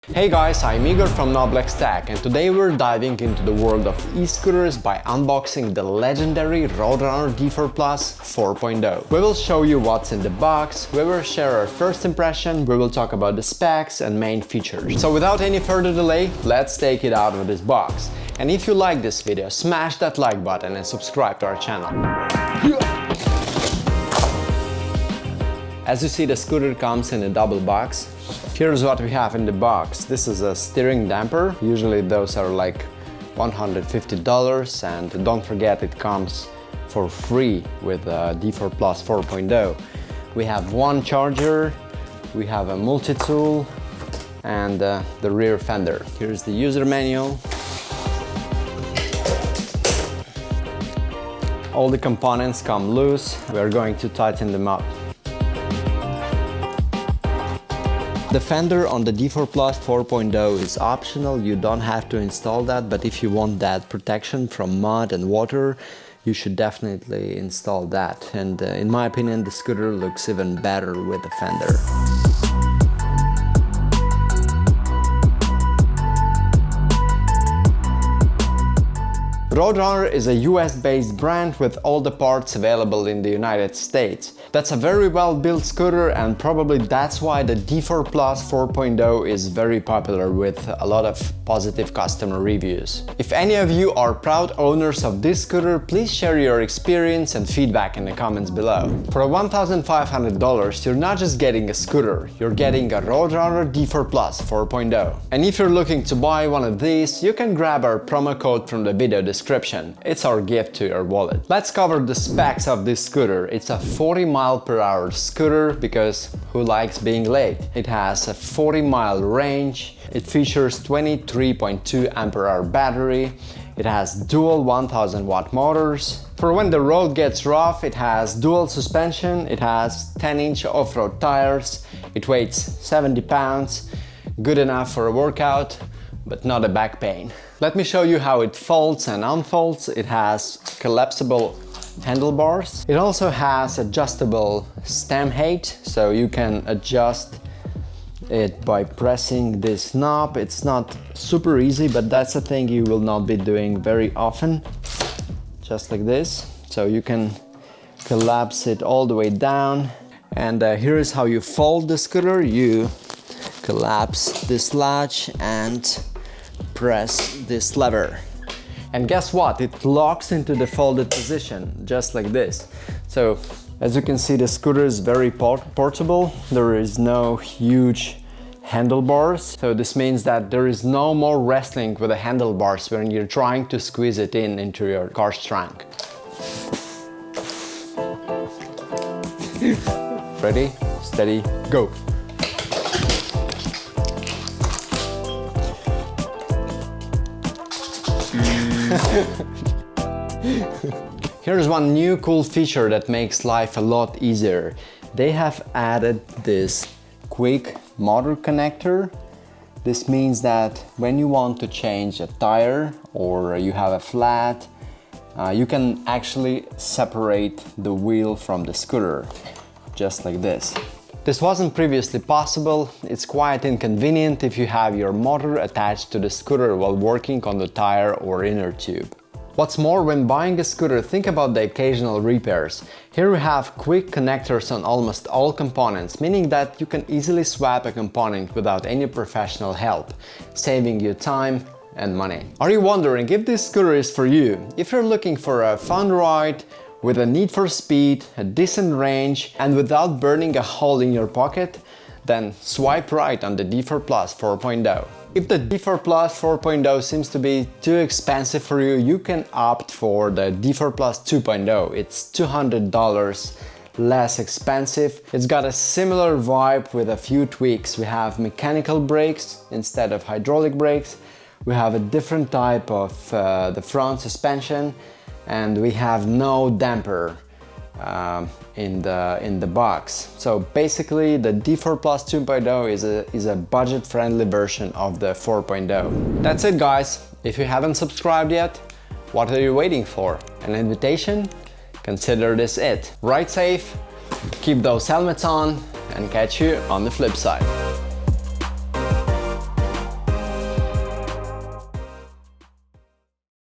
Hey guys, I'm Igor from Noblex Tech, and today we're diving into the world of e-scooters by unboxing the legendary Roadrunner D4 Plus 4.0. We will show you what's in the box, we will share our first impression, we will talk about the specs and main features. So without any further delay, let's take it out of this box. And if you like this video, smash that like button and subscribe to our channel. As you see, the scooter comes in a double box. Here's what we have in the box. This is a steering damper. Usually those are like $150, and don't forget it comes for free with D4 Plus 4.0. We have one charger, we have a multi-tool, and the rear fender. Here's the user manual. All the components come loose. We're going to tighten them up. The fender on the D4 Plus 4.0 is optional, you don't have to install that, but if you want that protection from mud and water, you should definitely install that. And in my opinion, the scooter looks even better with the fender. Roadrunner is a US-based brand with all the parts available in the United States. That's a very well-built scooter, and probably that's why the D4 Plus 4.0 is very popular with a lot of positive customer reviews. If any of you are proud owners of this scooter, please share your experience and feedback in the comments below. For $1,500, you're not just getting a scooter, you're getting a Roadrunner D4 Plus 4.0. And if you're looking to buy one of these, you can grab our promo code from the video description. It's our gift to your wallet. Let's cover the specs of this scooter. It's a 40-mile-per-hour scooter because who likes being late? It has a 40-mile range. It features 23.2 ampere-hour battery. It has dual 1000-watt motors. For when the road gets rough, it has dual suspension. It has 10-inch off-road tires. It weighs 70 pounds. Good enough for a workout, but not a back pain. Let me show you how it folds and unfolds. It has collapsible handlebars. It also has adjustable stem height, so you can adjust it by pressing this knob. It's not super easy, but that's a thing you will not be doing very often. Just like this. So you can collapse it all the way down. And here is how you fold the scooter. You collapse this latch and press this lever. And guess what? It locks into the folded position, just like this. So, as you can see, the scooter is very portable. There is no huge handlebars. So this means that there is no more wrestling with the handlebars when you're trying to squeeze it into your car's trunk. Ready, steady, go! Here's one new cool feature that makes life a lot easier. They have added this quick motor connector. This means that when you want to change a tire or you have a flat, you can actually separate the wheel from the scooter, just like this. This wasn't previously possible. It's quite inconvenient if you have your motor attached to the scooter while working on the tire or inner tube. What's more, when buying a scooter, think about the occasional repairs. Here we have quick connectors on almost all components, meaning that you can easily swap a component without any professional help, saving you time and money. Are you wondering if this scooter is for you? If you're looking for a fun ride, with a need for speed, a decent range, and without burning a hole in your pocket, then swipe right on the D4 Plus 4.0. If the D4 Plus 4.0 seems to be too expensive for you, you can opt for the D4 Plus 2.0. It's $200 less expensive. It's got a similar vibe with a few tweaks. We have mechanical brakes instead of hydraulic brakes. We have a different type of the front suspension, and we have no damper in the box. So basically the D4 Plus 2.0 is a budget-friendly version of the 4.0. That's it, guys. If you haven't subscribed yet, what are you waiting for? An invitation? Consider this it. Ride safe, keep those helmets on, and catch you on the flip side.